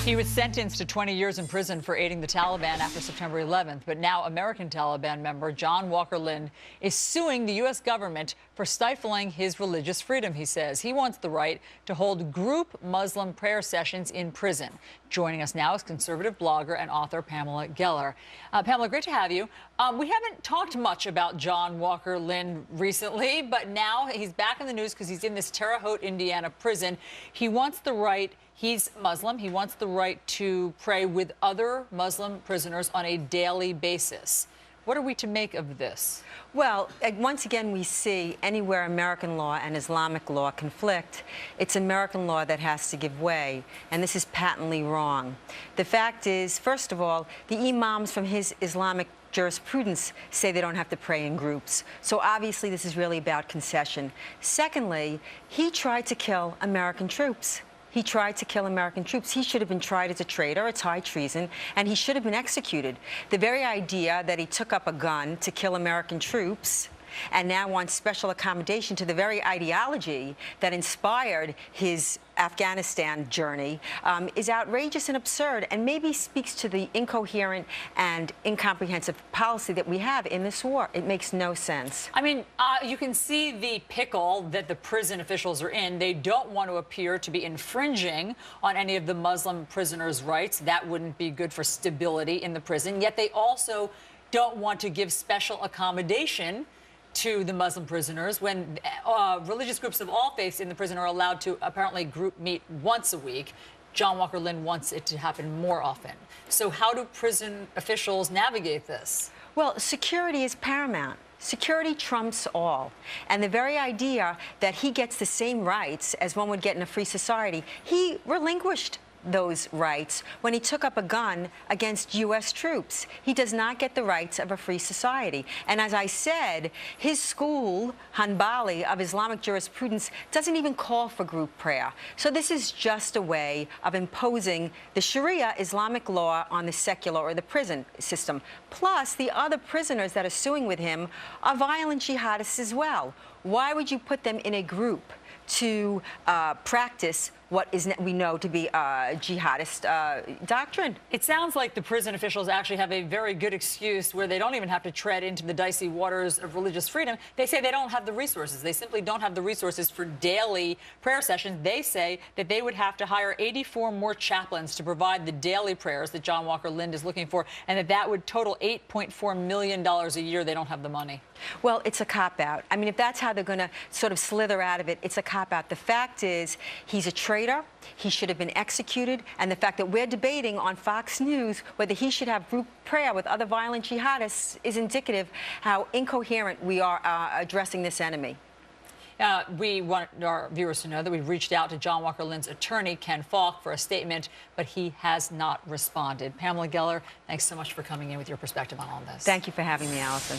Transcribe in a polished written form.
He was sentenced to 20 years in prison for aiding the Taliban after September 11th, but now American Taliban member John Walker Lindh is suing the U.S. government for stifling his religious freedom, he says. He wants the right to hold group Muslim prayer sessions in prison. Joining us now is conservative blogger and author Pamela Geller. Pamela, great to have you. We haven't talked much about John Walker Lindh recently, but now he's back in the news because he's in this Terre Haute, Indiana prison. He wants the right. He's Muslim. He wants the right to pray with other Muslim prisoners on a daily basis. What are we to make of this? Well, once again, we see anywhere American law and Islamic law conflict, it's American law that has to give way, and this is patently wrong. The fact is, first of all, the imams from his Islamic jurisprudence say they don't have to pray in groups. So obviously this is really about concession. Secondly, he tried to kill American troops. He tried to kill American troops. He should have been tried as a traitor. It's high treason, and he should have been executed. The very idea that he took up a gun to kill American troops and now wants special accommodation to the very ideology that inspired his Afghanistan journey is outrageous and absurd, and maybe speaks to the incoherent and incomprehensive policy that we have in this war. It makes no sense. I mean, you can see the pickle that the prison officials are in. They don't want to appear to be infringing on any of the Muslim prisoners' rights. That wouldn't be good for stability in the prison. Yet they also don't want to give special accommodation to the Muslim prisoners when religious groups of all faiths in the prison are allowed to apparently group meet once a week. John Walker Lindh wants it to happen more often. So how do prison officials navigate this? Well, security is paramount. Security trumps all. And the very idea that he gets the same rights as one would get in a free society, he relinquished those rights when he took up a gun against U.S. troops. He does not get the rights of a free society. And as I said, his school, Hanbali, of Islamic jurisprudence, doesn't even call for group prayer. So this is just a way of imposing the Sharia Islamic law on the secular or the prison system. Plus, the other prisoners that are suing with him are violent jihadists as well. Why would you put them in a group to practice what we know to be jihadist doctrine? It sounds like the prison officials actually have a very good excuse where they don't even have to tread into the dicey waters of religious freedom. They say they don't have the resources. They simply don't have the resources for daily prayer sessions. They say that they would have to hire 84 more chaplains to provide the daily prayers that John Walker Lindh is looking for, and that would total $8.4 million a year. They don't have the money. Well, it's a cop-out. I mean, if that's how they're going to sort of slither out of it, it's a cop-out. The fact is, he's a traitor. He should have been executed. And the fact that we're debating on Fox News whether he should have group prayer with other violent jihadists is indicative how incoherent we are addressing this enemy. We want our viewers to know that we've reached out to John Walker Lindh's attorney, Ken Falk, for a statement, but he has not responded. Pamela Geller, thanks so much for coming in with your perspective on all this. Thank you for having me, Allison.